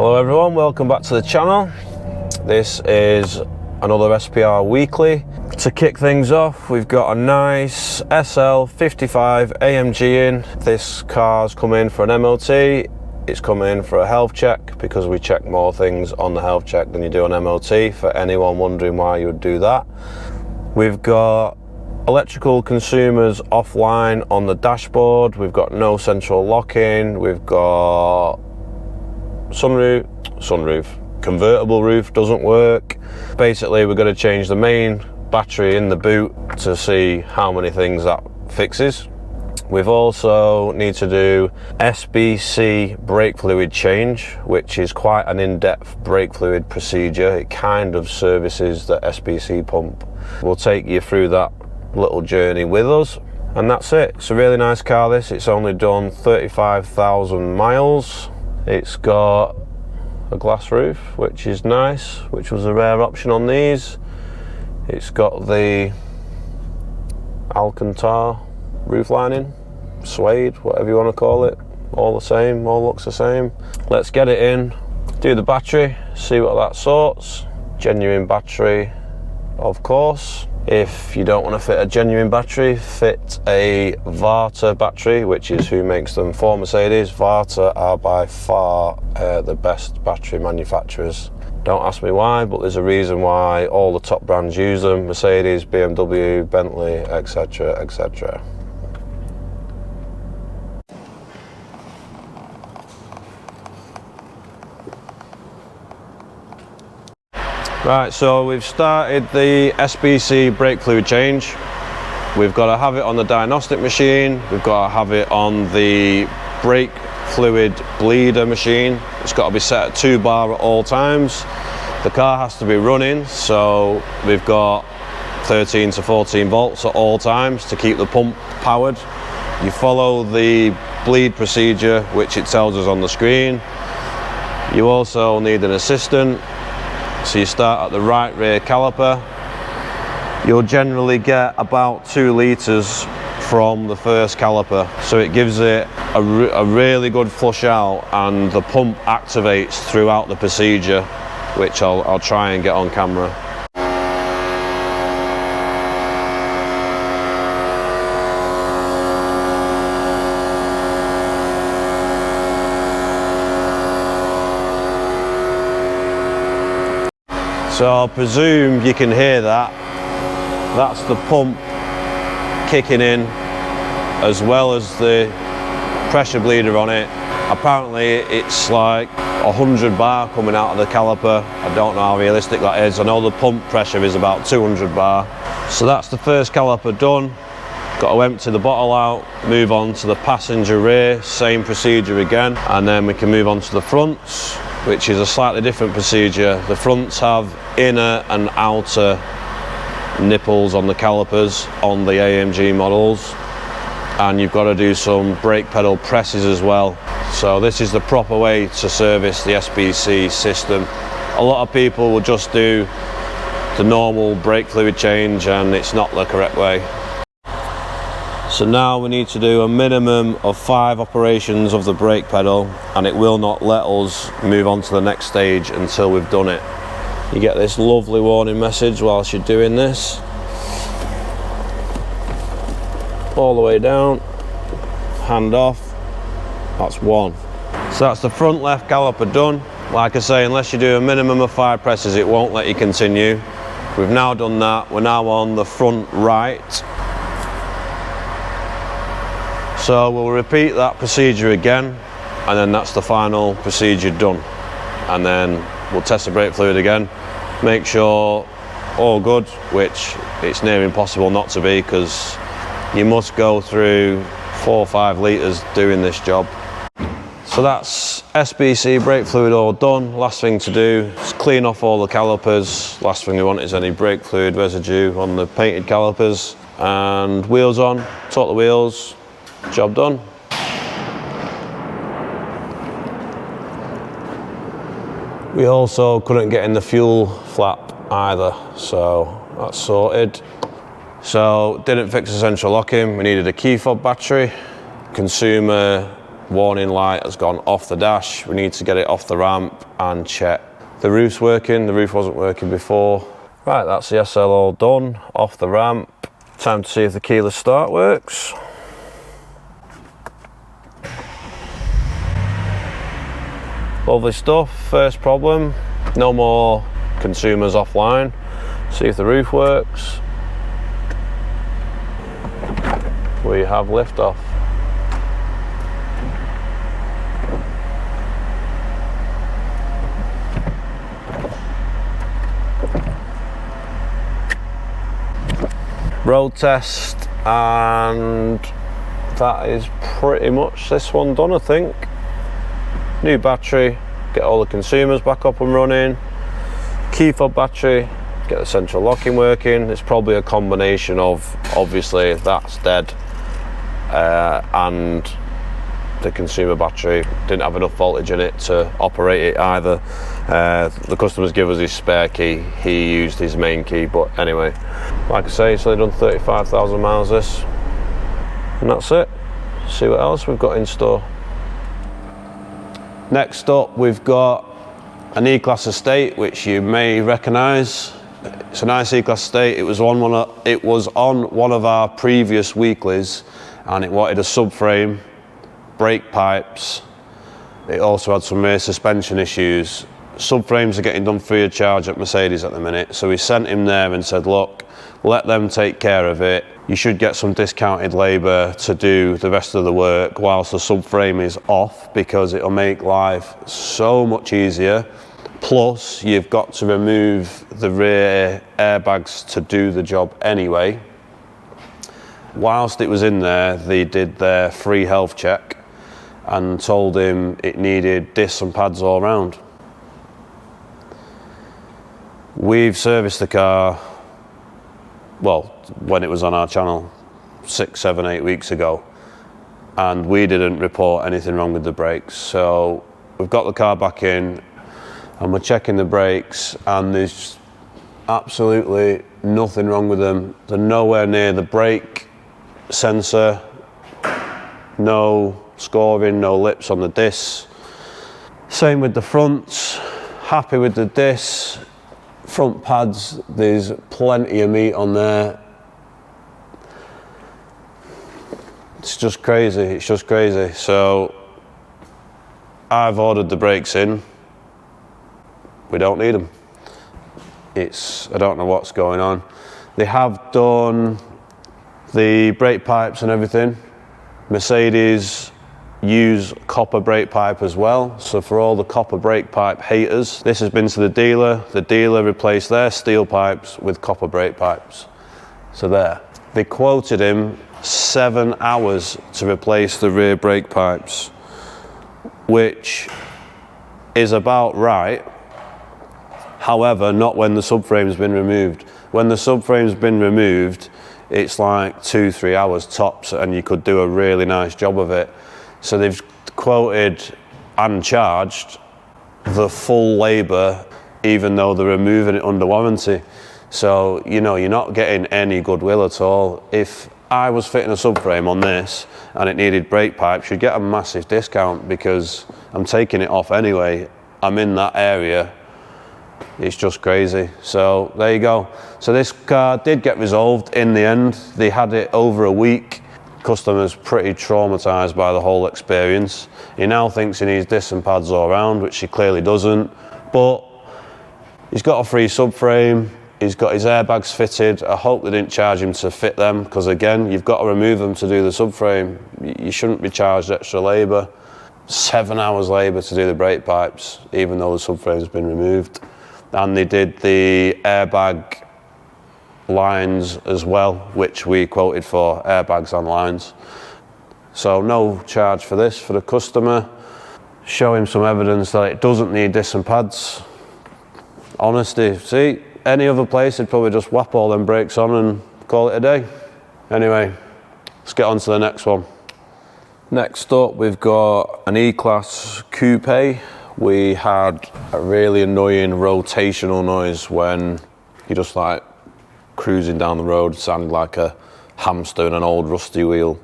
Hello everyone, welcome back to the channel. This is another SPR weekly. To kick things off, we've got a nice SL55 AMG in. This car's come in for an MOT. It's come in for a health check because we check more things on the health check than you do on MOT, for anyone wondering why you would do that. We've got electrical consumers offline on the dashboard. We've got no central locking. We've got sunroof, convertible roof doesn't work. Basically, we're going to change the main battery in the boot to see how many things that fixes. We've also need to do SBC brake fluid change, which is quite an in-depth brake fluid procedure. It kind of services the SBC pump. We'll take you through that little journey with us, and that's it. It's a really nice car, this. It's only done 35,000 miles. It's got a glass roof, which is nice, which was a rare option on these. It's got the Alcantara roof lining, suede, whatever you want to call it. All the same, all looks the same. Let's get it in, do the battery, see what that sorts. Genuine battery, of course. If you don't want to fit a genuine battery, fit a Varta battery, which is who makes them for Mercedes. Varta are by far the best battery manufacturers. Don't ask me why, but there's a reason why all the top brands use them. Mercedes, BMW, Bentley, etc, etc. Right, so we've started the SBC brake fluid change. We've got to have it on the diagnostic machine. We've got to have it on the brake fluid bleeder machine. It's got to be set at 2 bar at all times. The car has to be running, so we've got 13 to 14 volts at all times to keep the pump powered. You follow the bleed procedure, which it tells us on the screen. You also need an assistant. So you start at the right rear caliper. You'll generally get about 2 litres from the first caliper. So it gives it a really good flush out, and the pump activates throughout the procedure, which I'll try and get on camera. So I presume you can hear that. That's the pump kicking in, as well as the pressure bleeder on it. Apparently it's like 100 bar coming out of the caliper. I don't know how realistic that is. I know the pump pressure is about 200 bar. So that's the first caliper done. Got to empty the bottle out, move on to the passenger rear, same procedure again, and then we can move on to the fronts, which is a slightly different procedure. The fronts have inner and outer nipples on the calipers on the AMG models, and you've got to do some brake pedal presses as well. So this is the proper way to service the SBC system. A lot of people will just do the normal brake fluid change, and it's not the correct way. So now we need to do a minimum of 5 operations of the brake pedal, and it will not let us move on to the next stage until we've done it. You get this lovely warning message whilst you're doing this. All the way down, hand off, that's 1. So that's the front left caliper done. Like I say, unless you do a minimum of 5 presses, it won't let you continue. We've now done that, we're now on the front right. So we'll repeat that procedure again, and then that's the final procedure done. And then we'll test the brake fluid again, make sure all good, which it's near impossible not to be, because you must go through 4 or 5 litres doing this job. So that's SBC brake fluid all done. Last thing to do is clean off all the calipers. Last thing we want is any brake fluid residue on the painted calipers. And wheels on, torque the wheels. Job done. We also couldn't get in the fuel flap either, so that's sorted. So didn't fix the central locking. We needed a key fob battery. Consumer warning light has gone off the dash. We need to get it off the ramp and check the roof's working. The roof wasn't working before. Right, that's the SL all done, off the ramp. Time to see if the keyless start works. Lovely stuff. First problem, no more consumers offline. See if the roof works. We have liftoff. Road test, and that is pretty much this one done, I think. New battery, get all the consumers back up and running. Key fob battery, get the central locking working. It's probably a combination of, obviously that's dead, and the consumer battery didn't have enough voltage in it to operate it either. The customers give us his spare key, he used his main key, but anyway, like I say, it's only done 35,000 miles this, and that's it. See what else we've got in store. Next up, we've got an E-Class estate, which you may recognise. It's a nice E-Class estate. It was on one of our previous weeklies, and it wanted a subframe, brake pipes. It also had some rear suspension issues. Subframes are getting done free of charge at Mercedes at the minute, so we sent him there and said, look, let them take care of it. You should get some discounted labour to do the rest of the work whilst the subframe is off, because it'll make life so much easier. Plus, you've got to remove the rear airbags to do the job anyway. Whilst it was in there, they did their free health check and told him it needed discs and pads all round. We've serviced the car, well, when it was on our channel 6, 7, 8 weeks ago, and we didn't report anything wrong with the brakes. So we've got the car back in and we're checking the brakes, and there's absolutely nothing wrong with them. They're nowhere near the brake sensor, no scoring, no lips on the discs. Same with the fronts, happy with the discs. Front pads, there's plenty of meat on there. It's just crazy, it's just crazy. So I've ordered the brakes in. We don't need them. I don't know what's going on. They have done the brake pipes and everything. Mercedes use copper brake pipe as well, so for all the copper brake pipe haters, this has been to the dealer replaced their steel pipes with copper brake pipes. So there, they quoted him 7 hours to replace the rear brake pipes, which is about right. However, not when the subframe's been removed. When the subframe's been removed, it's like 2-3 hours tops, and you could do a really nice job of it. So they've quoted and charged the full labour, even though they're removing it under warranty. So, you know, you're not getting any goodwill at all. If I was fitting a subframe on this and it needed brake pipes, you'd get a massive discount because I'm taking it off anyway. I'm in that area. It's just crazy. So there you go. So this car did get resolved in the end. They had it over a week. Customer's pretty traumatised by the whole experience. He now thinks he needs discs and pads all around, which he clearly doesn't. But he's got a free subframe. He's got his airbags fitted. I hope they didn't charge him to fit them, because again, you've got to remove them to do the subframe. You shouldn't be charged extra labour. 7 hours labour to do the brake pipes, even though the subframe's been removed. And they did the airbag lines as well, which we quoted for, airbags and lines. So no charge for this for the customer. Show him some evidence that it doesn't need discs and pads. Honesty. See, any other place they'd probably just whap all them brakes on and call it a day. Anyway, let's get on to the next one. Next up, we've got an E-Class coupe. We had a really annoying rotational noise when you just like cruising down the road, sounded like a hamster in an old rusty wheel.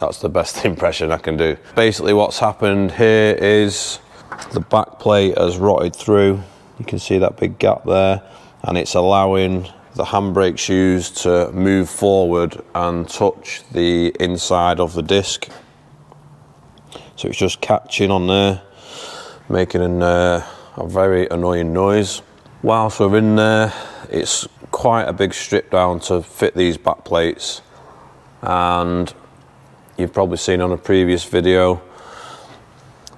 That's the best impression I can do. Basically what's happened here is the back plate has rotted through. You can see that big gap there, and it's allowing the handbrake shoes to move forward and touch the inside of the disc. So it's just catching on there, making a very annoying noise. Whilst we're in there, it's quite a big strip down to fit these back plates, and you've probably seen on a previous video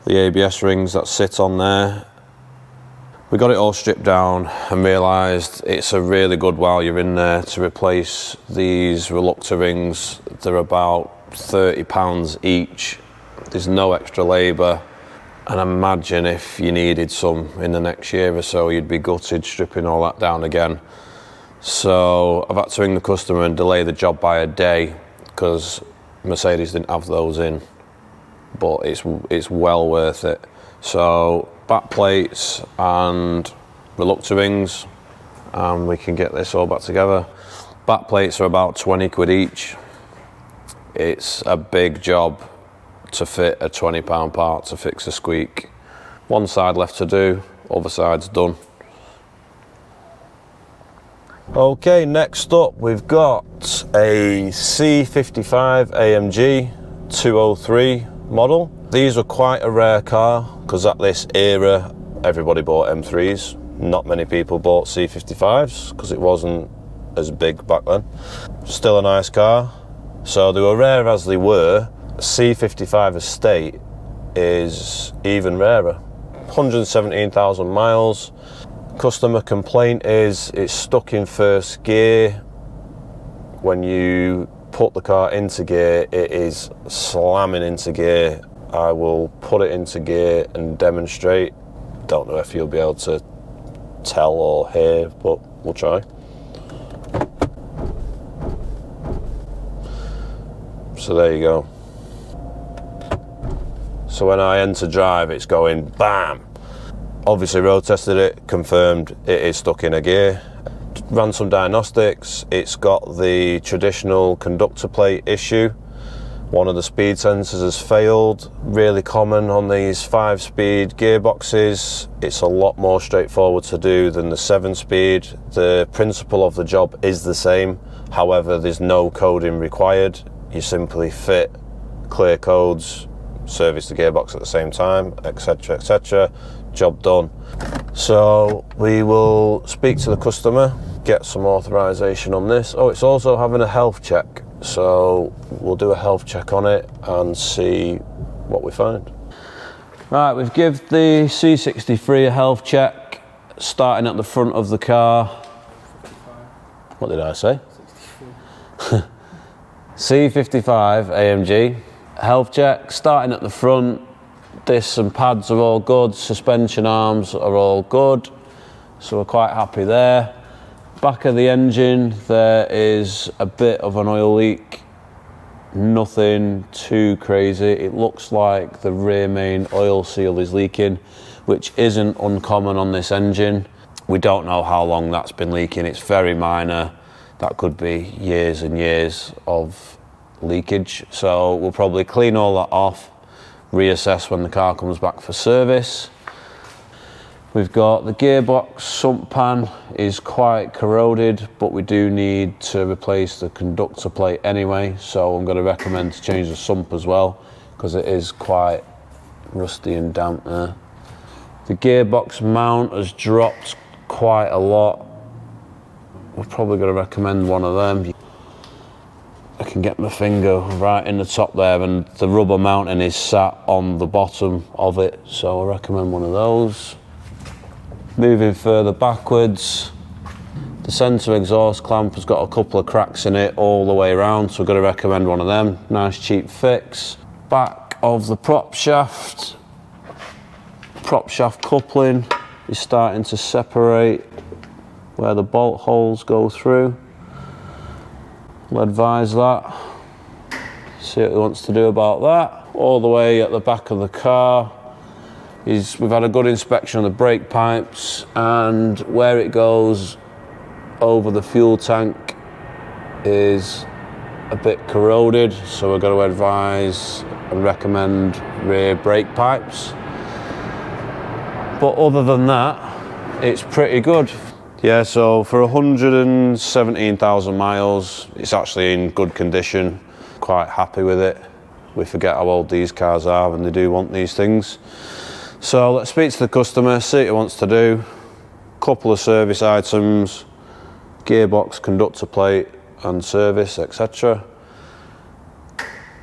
the ABS rings that sit on there. We got it all stripped down and realised it's a really good while you're in there to replace these reluctor rings. They're about £30 each. There's no extra labour, and imagine if you needed some in the next year or so, you'd be gutted stripping all that down again. So I've had to ring the customer and delay the job by a day because Mercedes didn't have those in, but it's well worth it. So back plates and reluctor rings, and we can get this all back together. Back plates are about 20 quid each. It's a big job to fit a £20 part to fix a squeak. One side left to do, other side's done. Okay, next up we've got a C55 AMG 203 model. These were quite a rare car because at this era everybody bought M3s. Not many people bought C55s because it wasn't as big back then. Still a nice car. So they were rare as they were. C55 estate is even rarer. 117,000 miles. Customer complaint is it's stuck in first gear. When you put the car into gear, it is slamming into gear. I will put it into gear and demonstrate. Don't know if you'll be able to tell or hear, but we'll try. So there you go. So when I enter drive, it's going bam. Obviously road tested it, confirmed it is stuck in a gear. Ran some diagnostics. It's got the traditional conductor plate issue. One of the speed sensors has failed. Really common on these 5-speed gearboxes. It's a lot more straightforward to do than the 7-speed. The principle of the job is the same. However, there's no coding required. You simply fit clear codes, service the gearbox at the same time, etc, etc. Job done. So we will speak to the customer, get some authorization on this. Oh, it's also having a health check, so we'll do a health check on it and see what we find. Right, we've given the C63 a health check, starting at the front of the car. What did I say? 63. C55 AMG health check, starting at the front. Discs and pads are all good, suspension arms are all good, so we're quite happy there. Back of the engine, there is a bit of an oil leak, nothing too crazy. It looks like the rear main oil seal is leaking, which isn't uncommon on this engine. We don't know how long that's been leaking, it's very minor. That could be years and years of leakage, so we'll probably clean all that off, reassess when the car comes back for service. We've got the gearbox sump pan is quite corroded, but we do need to replace the conductor plate anyway, so I'm going to recommend to change the sump as well because it is quite rusty and damp there. The gearbox mount has dropped quite a lot. We're probably going to recommend one of them. I can get my finger right in the top there, and the rubber mounting is sat on the bottom of it, so I recommend one of those. Moving further backwards, the centre exhaust clamp has got a couple of cracks in it all the way around, so I'm going to recommend one of them. Nice cheap fix. Back of the prop shaft coupling is starting to separate where the bolt holes go through. We'll advise that, see what he wants to do about that. All the way at the back of the car is, we've had a good inspection of the brake pipes, and where it goes over the fuel tank is a bit corroded, so we're going to advise and recommend rear brake pipes. But other than that, it's pretty good. Yeah, so for 117,000 miles, it's actually in good condition. Quite happy with it. We forget how old these cars are and they do want these things. So let's speak to the customer, see what he wants to do. Couple of service items, gearbox, conductor plate and service, etc.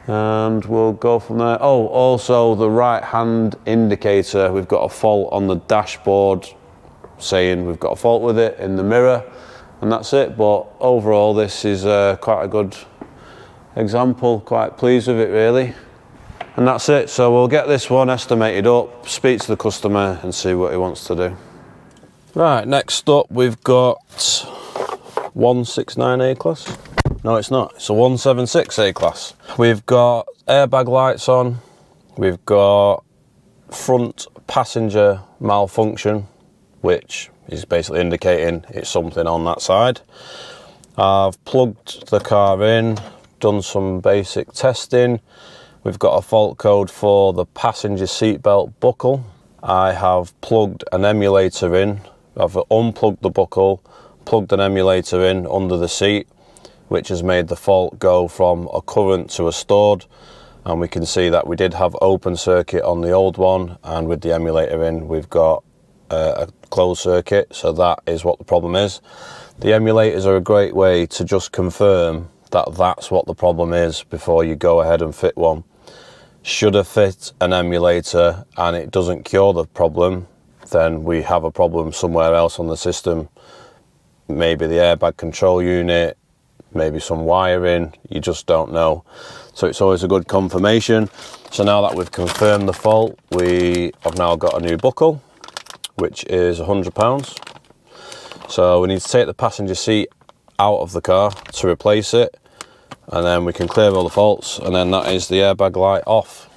And we'll go from there. Oh, also the right hand indicator, we've got a fault on the dashboard saying we've got a fault with it in the mirror, and that's it. But overall this is quite a good example, quite pleased with it really. And that's it, so we'll get this one estimated up, speak to the customer and see what he wants to do. Right, next up we've got 169 A-Class. No, it's not, it's a 176 A-Class. We've got airbag lights on, we've got front passenger malfunction, which is basically indicating it's something on that side. I've plugged the car in, done some basic testing. We've got a fault code for the passenger seatbelt buckle. I have plugged an emulator in. I've unplugged the buckle, plugged an emulator in under the seat, which has made the fault go from a current to a stored. And we can see that we did have open circuit on the old one, and with the emulator in, we've got a closed circuit, so that is what the problem is. The emulators are a great way to just confirm that that's what the problem is before you go ahead and fit one. Should have fit an emulator and it doesn't cure the problem, then we have a problem somewhere else on the system. Maybe the airbag control unit, maybe some wiring, you just don't know. So it's always a good confirmation. So now that we've confirmed the fault, we have now got a new buckle, which is £100. So we need to take the passenger seat out of the car to replace it, and then we can clear all the faults, and then that is the airbag light off.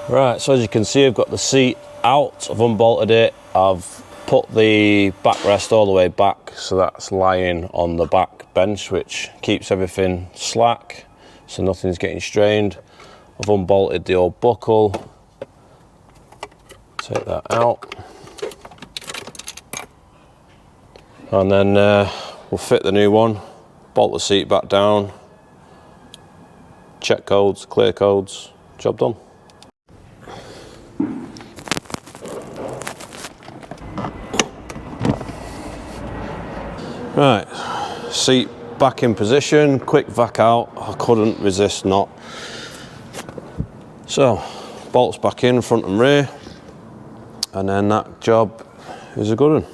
Right, so as you can see, I've got the seat out, I've unbolted it, I've put the backrest all the way back, so that's lying on the back bench, which keeps everything slack, so nothing's getting strained. I've unbolted the old buckle, take that out, and then we'll fit the new one, bolt the seat back down, check codes, clear codes, job done. Right, seat back in position, quick vac out, I couldn't resist not. So, bolts back in, front and rear, and then that job is a good one.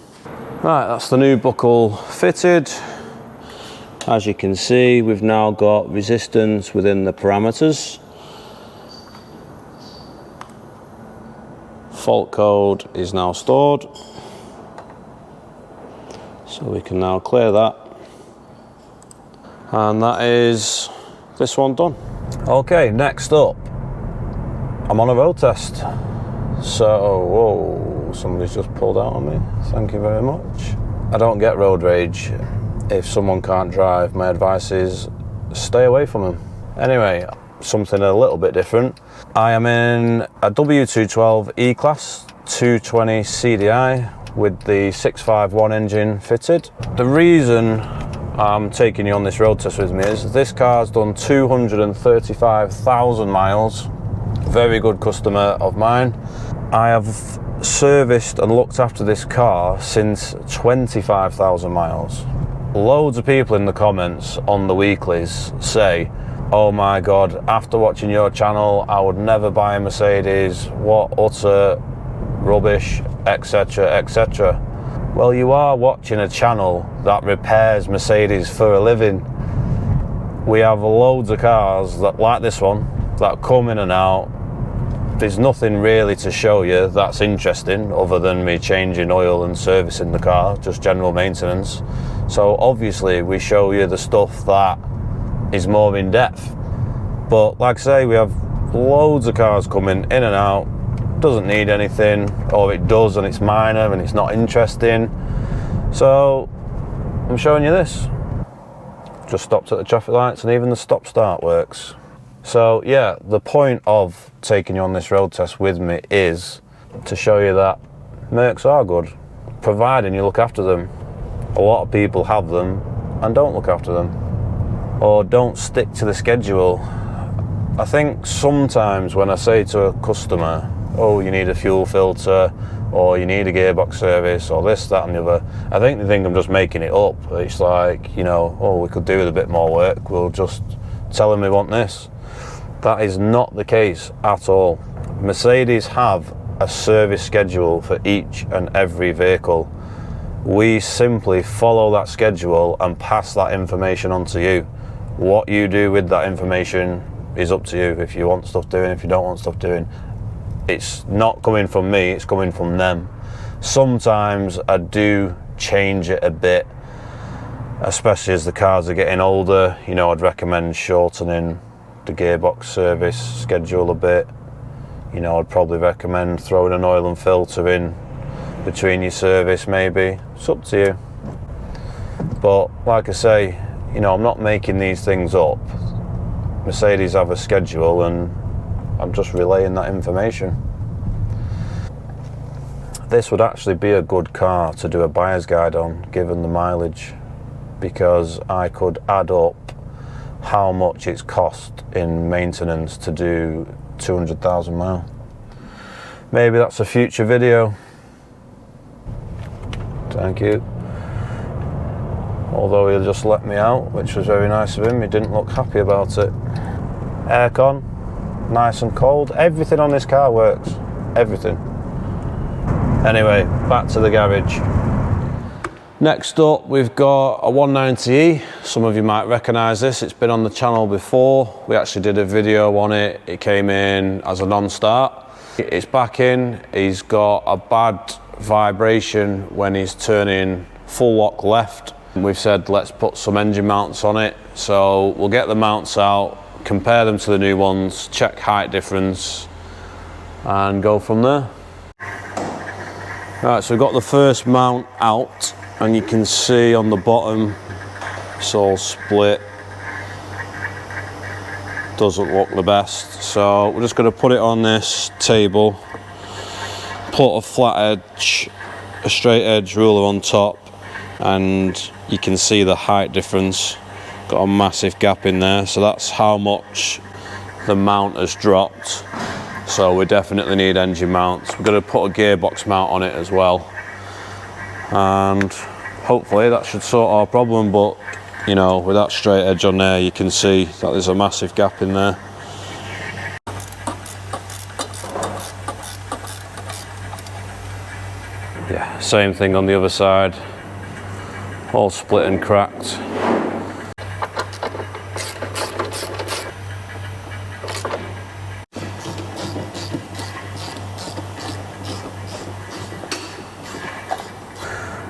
Right, that's the new buckle fitted. As you can see, we've now got resistance within the parameters. Fault code is now stored. So we can now clear that. And that is this one done. Okay, next up, I'm on a road test. So, whoa, somebody's just pulled out on me. Thank you very much. I don't get road rage. If someone can't drive, my advice is stay away from them. Anyway, something a little bit different. I am in a W212 E-Class 220 CDI with the 651 engine fitted. The reason I'm taking you on this road test with me is this car's done 235,000 miles. Very good customer of mine. I have serviced and looked after this car since 25,000 miles. Loads of people in the comments on the weeklies say, oh my god, after watching your channel I would never buy a Mercedes, what utter rubbish, etc, etc. Well, you are watching a channel that repairs Mercedes for a living. We have loads of cars that, like this one, that come in and out. There's nothing really to show you that's interesting other than me changing oil and servicing the car, just general maintenance. So obviously we show you the stuff that is more in depth. But like I say, we have loads of cars coming in and out, doesn't need anything, or it does and it's minor and it's not interesting. So I'm showing you this. just stopped at the traffic lights, and even the stop start works. So yeah, the point of taking you on this road test with me is to show you that Mercs are good, providing you look after them. A lot of people have them and don't look after them, or don't stick to the schedule. I think sometimes when I say to a customer, oh, you need a fuel filter, or you need a gearbox service, or this, that and the other, I think they think I'm just making it up. It's like, you know, oh, we could do with a bit more work, we'll just tell them we want this. That is not the case at all. Mercedes have a service schedule for each and every vehicle. We simply follow that schedule and pass that information on to you. What you do with that information is up to you. If you want stuff doing, if you don't want stuff doing, it's not coming from me, it's coming from them. Sometimes I do change it a bit, especially as the cars are getting older. You know, I'd recommend shortening the gearbox service schedule a bit. You know, I'd probably recommend throwing an oil and filter in between your service maybe. It's up to you. But like I say, you know, I'm not making these things up. Mercedes have a schedule and I'm just relaying that information. This would actually be a good car to do a buyer's guide on, given the mileage, because I could add up how much it's cost in maintenance to do 200,000 mile. Maybe that's a future video. Thank you. Although he just let me out, which was very nice of him. He didn't look happy about it. Aircon, nice and cold. Everything on this car works. Everything. Anyway, back to the garage. Next up, we've got a 190E. Some of you might recognise this. It's been on the channel before. We actually did a video on it. It came in as a non-start. It's back in. He's got a bad vibration when he's turning full lock left. We've said let's put some engine mounts on it. So we'll get the mounts out, compare them to the new ones, check height difference, and go from there. Right, so we've got the first mount out, and you can see on the bottom it's all split. Doesn't look the best, so we're just going to put it on this table, put a flat edge, a straight edge ruler on top, and you can see the height difference. Got a massive gap in there, so that's how much the mount has dropped. So we definitely need engine mounts. We're going to put a gearbox mount on it as well, and hopefully that should sort our problem. But you know, with that straight edge on there, you can see that there's a massive gap in there. Yeah, same thing on the other side, all split and cracked.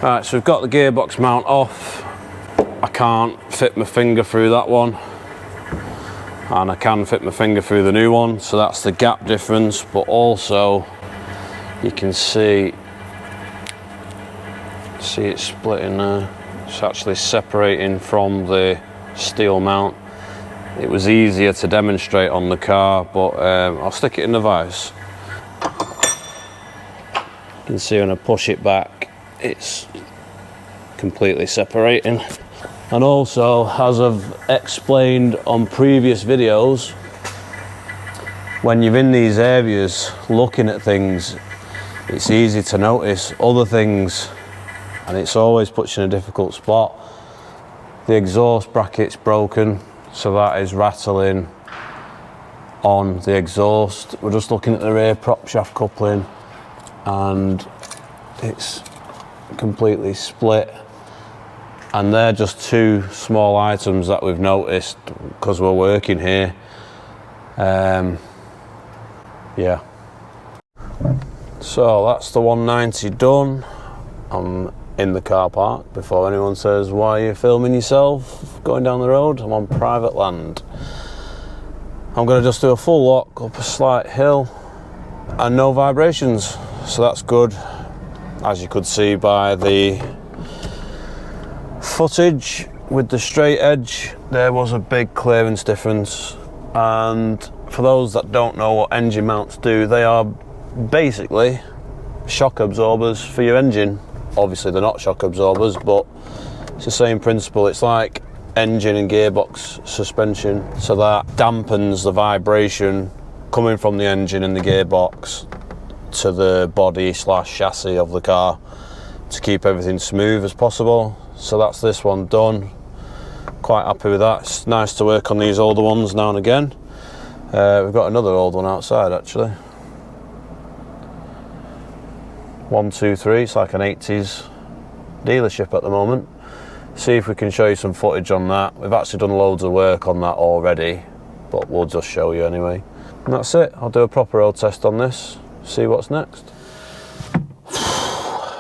Right, so we've got the gearbox mount off. I can't fit my finger through that one, and I can fit my finger through the new one, so that's the gap difference. But also you can see it splitting there. It's actually separating from the steel mount. It was easier to demonstrate on the car, but I'll stick it in the vise. You can see when I push it back, it's completely separating. And also, as I've explained on previous videos, when you're in these areas looking at things, it's easy to notice other things, and it's always puts you in a difficult spot. The exhaust bracket's broken, so that is rattling on the exhaust. We're just looking at the rear prop shaft coupling, and it's completely split. And they're just two small items that we've noticed because we're working here. Yeah. So that's the 190 done. I'm in the car park before anyone says, why are you filming yourself going down the road? I'm on private land. I'm going to just do a full lock up a slight hill and no vibrations, so that's good. As you could see by the footage, with the straight edge, there was a big clearance difference, and for those that don't know what engine mounts do, they are basically shock absorbers for your engine. Obviously they're not shock absorbers, but it's the same principle. It's like engine and gearbox suspension, so that dampens the vibration coming from the engine and the gearbox to the body slash chassis of the car to keep everything smooth as possible. So that's this one done. Quite happy with that. It's nice to work on these older ones now and again. We've got another old one outside actually. 123, it's like an 80s dealership at the moment. See if we can show you some footage on that. We've actually done loads of work on that already, but we'll just show you anyway. And that's it. I'll do a proper road test on this, see what's next.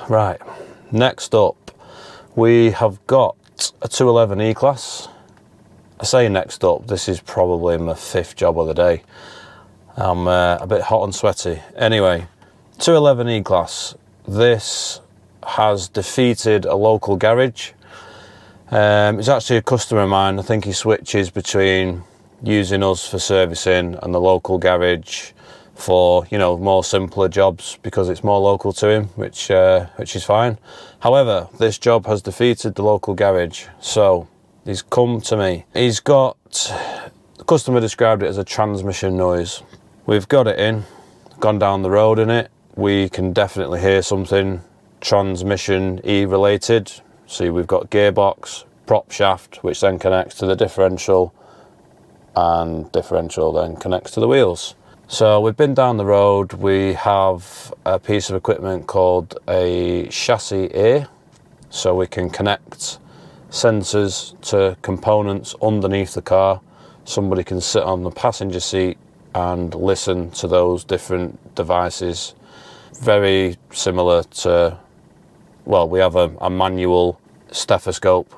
Right, next up we have got a 211 E-Class. I say next up, this is probably my 5th job of the day. I'm a bit hot and sweaty. Anyway, 211 E-Class. This has defeated a local garage. It's actually a customer of mine. I think he switches between using us for servicing and the local garage for, you know, more simpler jobs because it's more local to him, which is fine. However, this job has defeated the local garage, so he's come to me. He's got, the customer described it as a transmission noise. We've got it in, gone down the road in it. We can definitely hear something transmission-y related. See, we've got gearbox, prop shaft, which then connects to the differential, and differential then connects to the wheels. So we've been down the road. We have a piece of equipment called a chassis A, so we can connect sensors to components underneath the car. Somebody can sit on the passenger seat and listen to those different devices. Very similar to, well, we have a manual stethoscope,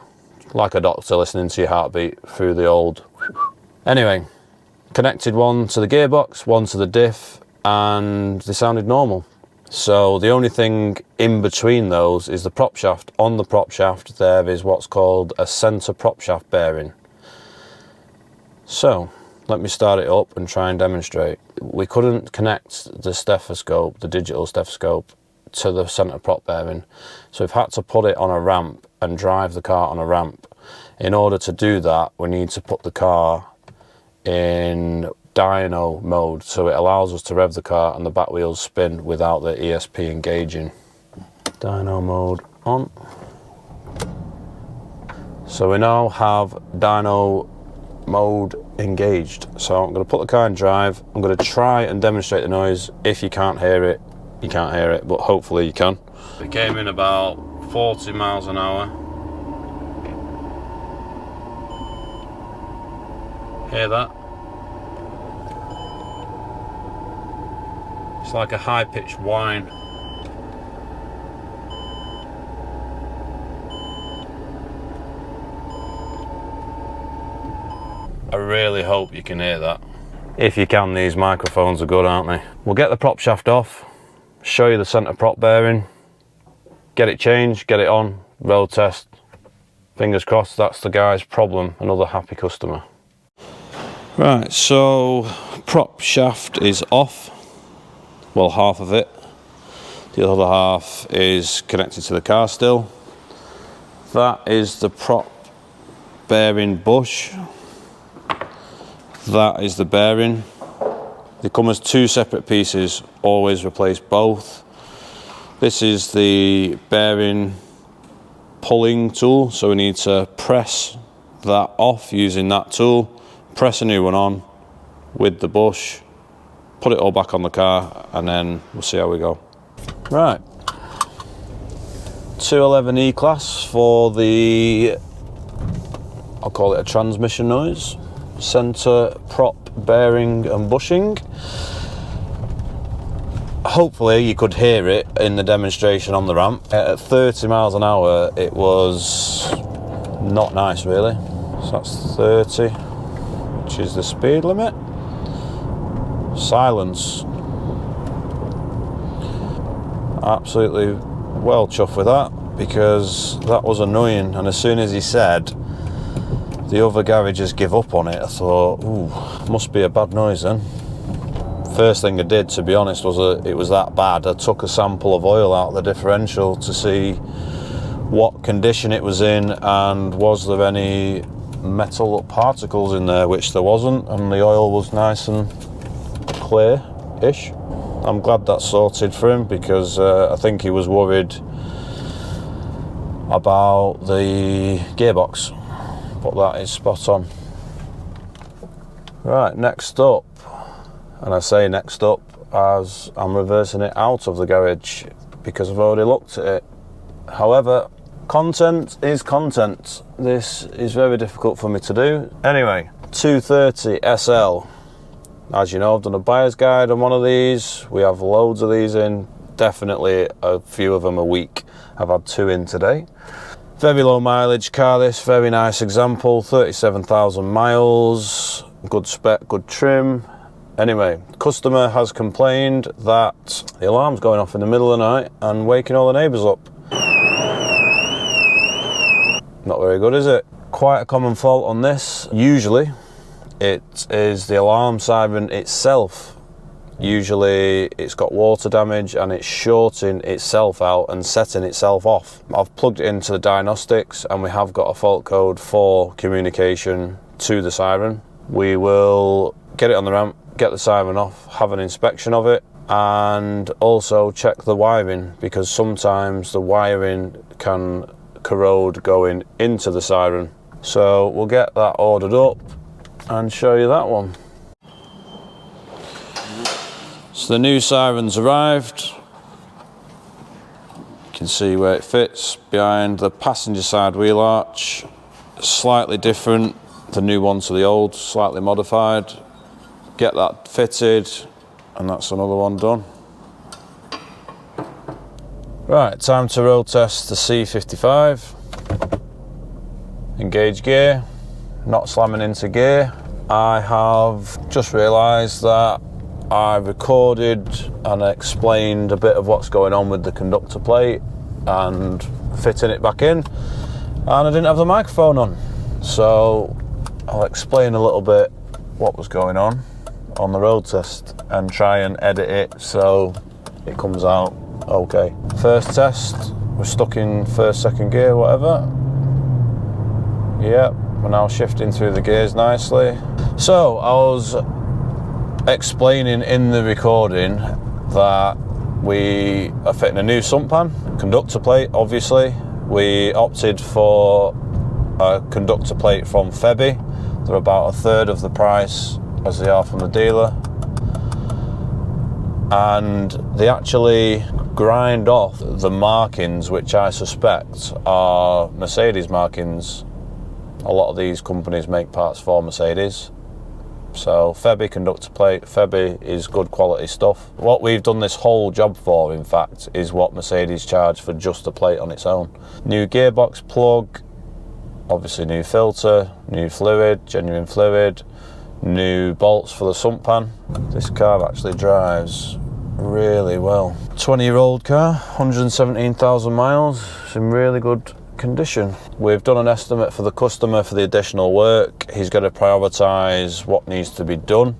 like a doctor listening to your heartbeat through the old. Anyway, connected one to the gearbox, one to the diff, and they sounded normal. So the only thing in between those is the prop shaft. On the prop shaft there is what's called a centre prop shaft bearing. So let me start it up and try and demonstrate. We couldn't connect the stethoscope, the digital stethoscope, to the centre prop bearing, so we've had to put it on a ramp and drive the car on a ramp. In order to do that, we need to put the car in dyno mode, so it allows us to rev the car and the back wheels spin without the ESP engaging. Dyno mode on. So we now have dyno mode engaged. So I'm going to put the car in drive. I'm going to try and demonstrate the noise. If you can't hear it, you can't hear it, but hopefully you can. We came in about 40 miles an hour. Hear that? It's like a high-pitched whine. I really hope you can hear that. If you can, these microphones are good, aren't they? We'll get the prop shaft off, show you the centre prop bearing, get it changed, get it on, road test. Fingers crossed that's the guy's problem. Another happy customer. Right, so prop shaft is off. Well, half of it. The other half is connected to the car still. That is the prop bearing bush. That is the bearing. They come as two separate pieces, always replace both. This is the bearing pulling tool, so we need to press that off using that tool, press a new one on with the bush, put it all back on the car, and then we'll see how we go. Right, 211 E-Class for the, I'll call it a transmission noise. Centre prop bearing and bushing. Hopefully you could hear it in the demonstration on the ramp. At 30 miles an hour it was not nice really. So that's 30, which is the speed limit. Silence. Absolutely well chuffed with that, because that was annoying, and as soon as he said the other garages give up on it, I thought, ooh, must be a bad noise then. First thing I did, to be honest, was it was that bad. I took a sample of oil out of the differential to see what condition it was in and was there any metal particles in there, which there wasn't, and the oil was nice and clear-ish. I'm glad that's sorted for him, because I think he was worried about the gearbox, but that is spot on. Right, next up, and I say next up as I'm reversing it out of the garage because I've already looked at it. However, content is content. This is very difficult for me to do. Anyway, 230 SL. As you know, I've done a buyer's guide on one of these. We have loads of these in, definitely a few of them a week. I've had 2 in today. Very low mileage car this, very nice example, 37,000 miles, good spec, good trim. Anyway, customer has complained that the alarm's going off in the middle of the night and waking all the neighbours up. Not very good, is it? Quite a common fault on this. Usually, it is the alarm siren itself. Usually, it's got water damage and it's shorting itself out and setting itself off. I've plugged it into the diagnostics and we have got a fault code for communication to the siren. We will get it on the ramp, get the siren off, have an inspection of it, and also check the wiring, because sometimes the wiring can corrode going into the siren. So we'll get that ordered up and show you that one. So the new siren's arrived. You can see where it fits behind the passenger side wheel arch. Slightly different, the new one to the old, slightly modified. Get that fitted, and that's another one done. Right, time to road test the C55. Engage gear, not slamming into gear. I have just realised that I recorded and explained a bit of what's going on with the conductor plate and fitting it back in, and I didn't have the microphone on. So I'll explain a little bit what was going on the road test and try and edit it so it comes out okay. First test, we're stuck in first, second gear, whatever. Yep, we're now shifting through the gears nicely. So I was explaining in the recording that we are fitting a new sump pan, conductor plate obviously. We opted for a conductor plate from Febi. They're about 1/3 of the price as they are from the dealer, and they actually grind off the markings, which I suspect are Mercedes markings. A lot of these companies make parts for Mercedes. So Febi conductor plate, Febi is good quality stuff. What we've done this whole job for, in fact, is what Mercedes charge for just the plate on its own. New gearbox plug, obviously new filter, new fluid, genuine fluid, new bolts for the sump pan. This car actually drives really well. 20-year-old car, 117,000 miles, it's in really good condition. We've done an estimate for the customer for the additional work. He's got to prioritise what needs to be done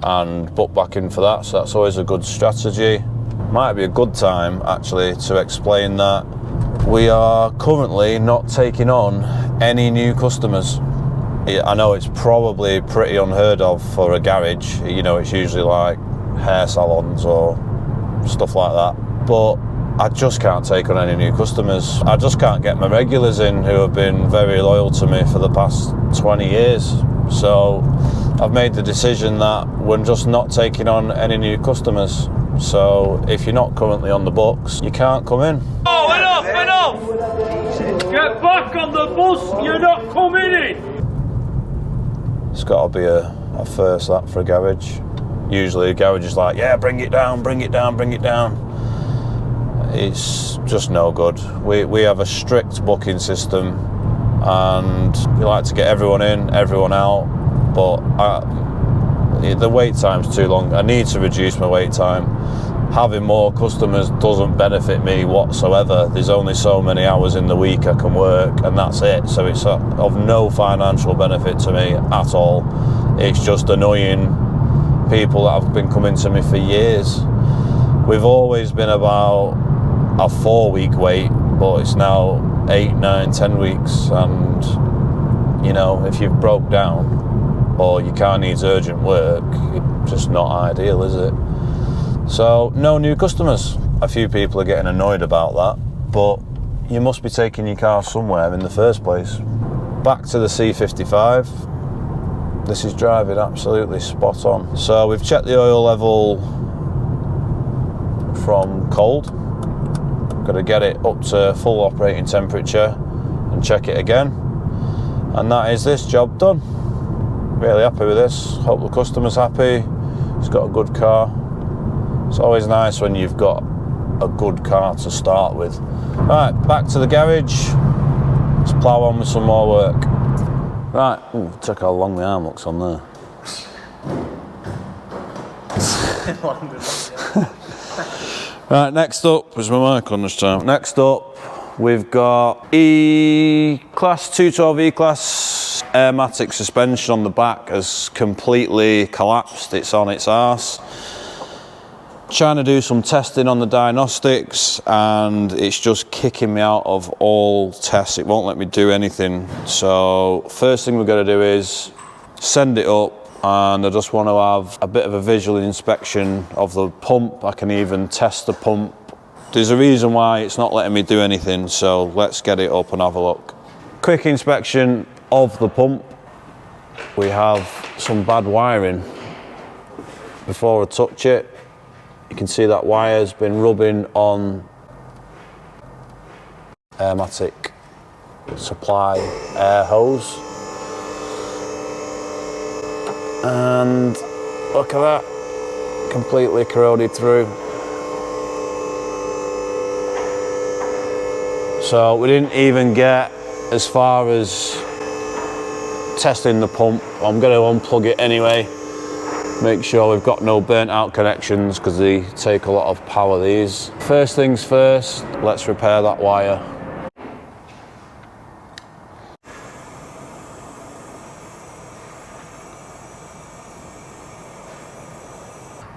and book back in for that, so that's always a good strategy. Might be a good time actually to explain that we are currently not taking on any new customers. I know it's probably pretty unheard of for a garage, you know, it's usually like hair salons or stuff like that, but I just can't take on any new customers. I just can't get my regulars in who have been very loyal to me for the past 20 years. So I've made the decision that we're just not taking on any new customers. So if you're not currently on the books, you can't come in. Oh, enough! Get back on the bus, you're not coming in! It's got to be a first, that, for a garage. Usually a garage is like, yeah, bring it down, bring it down, bring it down. It's just no good. We have a strict booking system and we like to get everyone in, everyone out, but The wait time's too long. I need to reduce my wait time. Having more customers doesn't benefit me whatsoever. There's only so many hours in the week I can work, and that's it. So it's of no financial benefit to me at all. It's just annoying people that have been coming to me for years. We've always been about a 4-week wait, but it's now 8, 9, 10 weeks, and you know, if you've broke down or your car needs urgent work, it's just not ideal, is it? So no new customers. A few people are getting annoyed about that, but you must be taking your car somewhere in the first place. Back to the C55. This is driving absolutely spot on. So we've checked the oil level from cold. Got to get it up to full operating temperature and check it again. And that is this job done. Really happy with this. Hope the customer's happy. He's got a good car. It's always nice when you've got a good car to start with. Right, back to the garage. Let's plough on with some more work. Right, ooh, check how long the arm looks on there. Right, next up, where's my mic on this time? Next up, we've got E-Class, 212 E-Class airmatic suspension on the back has completely collapsed. It's on its arse. Trying to do some testing on the diagnostics, and it's just kicking me out of all tests. It won't let me do anything. So first thing we're going to do is send it up, and I just want to have a bit of a visual inspection of the pump. I can even test the pump. There's a reason why it's not letting me do anything, so let's get it up and have a look. Quick inspection of the pump. We have some bad wiring. Before I touch it, you can see that wire's been rubbing on airmatic supply air hose. And look at that, completely corroded through. So we didn't even get as far as testing the pump. I'm going to unplug it anyway. Make sure we've got no burnt out connections because they take a lot of power, these. First things first, let's repair that wire.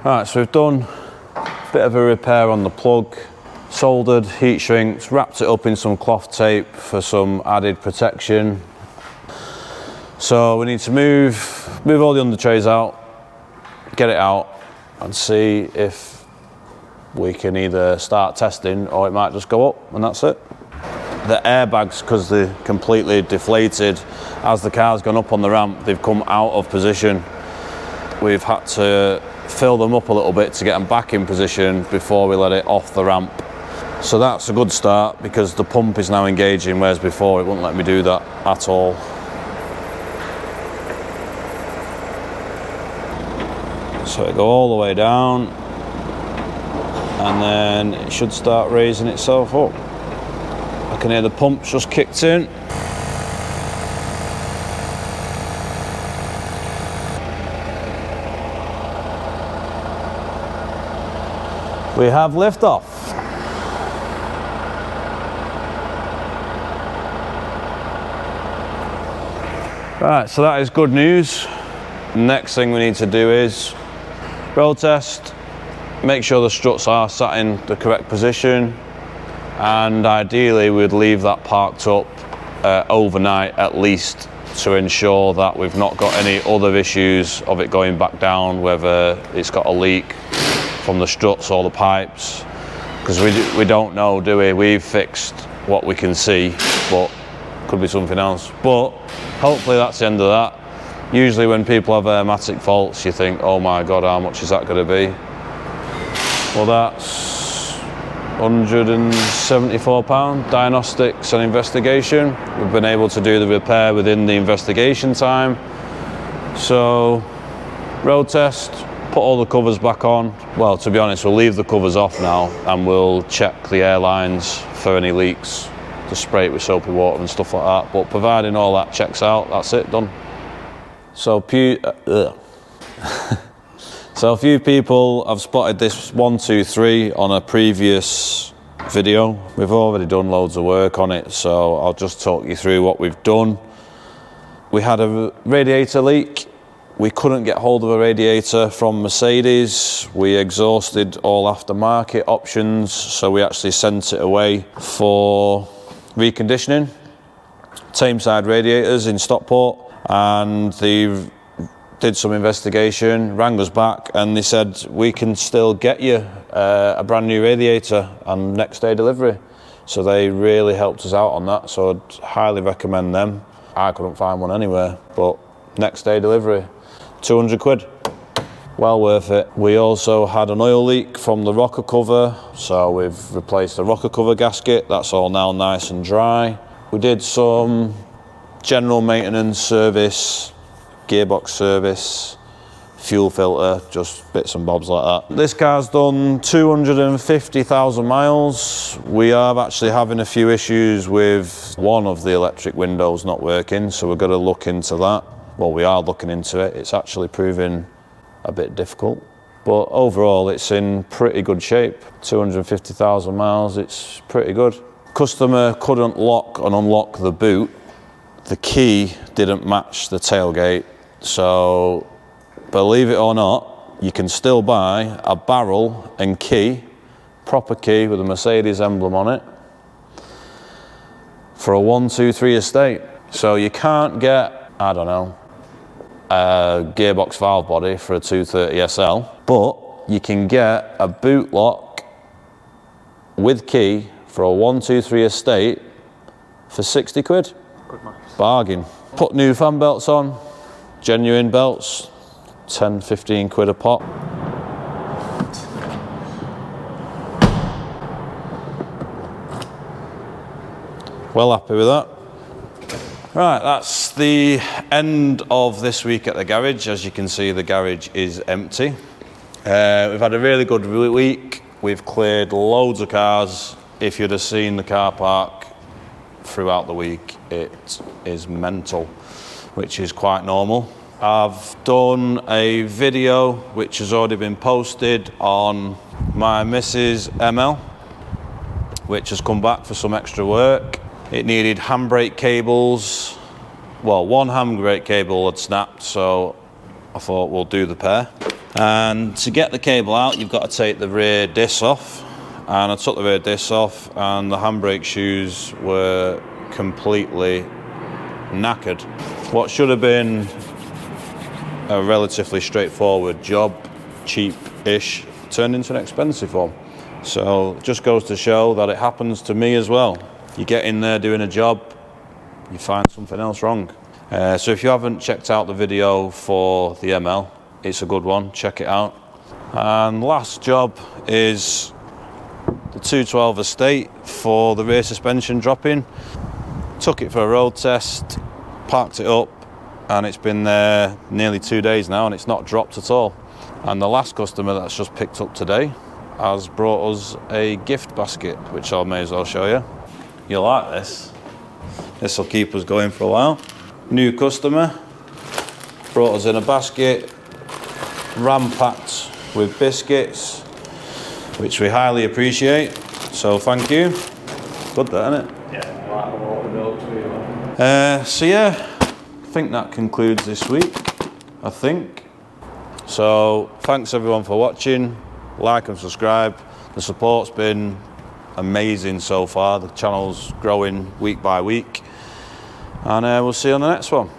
Right, so we've done a bit of a repair on the plug, soldered, heat shrinked, wrapped it up in some cloth tape for some added protection. So we need to move all the under trays out, get it out and see if we can either start testing or it might just go up, and that's it. The airbags, because they're completely deflated, as the car's gone up on the ramp, they've come out of position. We've had to fill them up a little bit to get them back in position before we let it off the ramp. So that's a good start because the pump is now engaging, whereas before it wouldn't let me do that at all. So it'll go all the way down and then it should start raising itself up. I can hear the pump's just kicked in. We have liftoff. Right, so that is good news. Next thing we need to do is road test, make sure the struts are sat in the correct position, and ideally we'd leave that parked up overnight at least to ensure that we've not got any other issues of it going back down, whether it's got a leak from the struts or the pipes, because we don't know, do we? We've fixed what we can see, but could be something else. But hopefully that's the end of that. Usually when people have airmatic faults, you think, oh my God, how much is that going to be? Well, that's £174, diagnostics and investigation. We've been able to do the repair within the investigation time. So, road test, put all the covers back on. Well, to be honest, we'll leave the covers off now and we'll check the airlines for any leaks, to spray it with soapy water and stuff like that. But providing all that checks out, that's it, done. So So a few people have spotted this 123 on a previous video. We've already done loads of work on it, so I'll just talk you through what we've done. We had a radiator leak. We couldn't get hold of a radiator from Mercedes. We exhausted all aftermarket options, so we actually sent it away for reconditioning. Tameside radiators in Stockport, and they did some investigation, rang us back, and they said we can still get you a brand new radiator and next day delivery. So they really helped us out on that, so I'd highly recommend them. I couldn't find one anywhere, but next day delivery, 200 quid, well worth it. We also had an oil leak from the rocker cover, so we've replaced the rocker cover gasket. That's all now nice and dry. We did some general maintenance service, gearbox service, fuel filter, just bits and bobs like that. This car's done 250,000 miles. We are actually having a few issues with one of the electric windows not working, so we're going to look into that. Well, we are looking into it. It's actually proving a bit difficult, but overall it's in pretty good shape. 250,000 miles, it's pretty good. Customer couldn't lock and unlock the boot. The key didn't match the tailgate, so believe it or not, you can still buy a barrel and key, proper key with a Mercedes emblem on it, for a 123 estate. So you can't get, I don't know, a gearbox valve body for a 230 SL, but you can get a boot lock with key for a 123 estate for 60 quid. Bargain. Put new fan belts on, genuine belts, 10, 15 quid a pop. Well happy with that. Right, that's the end of this week at the garage. As you can see, the garage is empty. We've had a really good week. We've cleared loads of cars. If you'd have seen the car park throughout the week, it is mental, which is quite normal. I've done a video which has already been posted on my Mrs. ML, which has come back for some extra work. It needed handbrake cables. Well, one handbrake cable had snapped, so I thought we'll do the pair. And to get the cable out, you've got to take the rear disc off. And I took the rear disc off, and the handbrake shoes were completely knackered. What should have been a relatively straightforward job, cheap-ish, turned into an expensive one. So it just goes to show that it happens to me as well. You get in there doing a job, you find something else wrong. So if you haven't checked out the video for the ML, it's a good one, check it out. And last job is the 212 estate for the rear suspension drop-in. Took it for a road test, parked it up, and it's been there nearly 2 days now, and it's not dropped at all. And the last customer that's just picked up today has brought us a gift basket, which I may as well show you. You'll like this. This will keep us going for a while. New customer brought us in a basket, ram-packed with biscuits, which we highly appreciate, so thank you. Good that, isn't it? Yeah. So yeah, I think that concludes this week, I think. So thanks everyone for watching, like and subscribe. The support's been amazing so far. The channel's growing week by week, and we'll see you on the next one.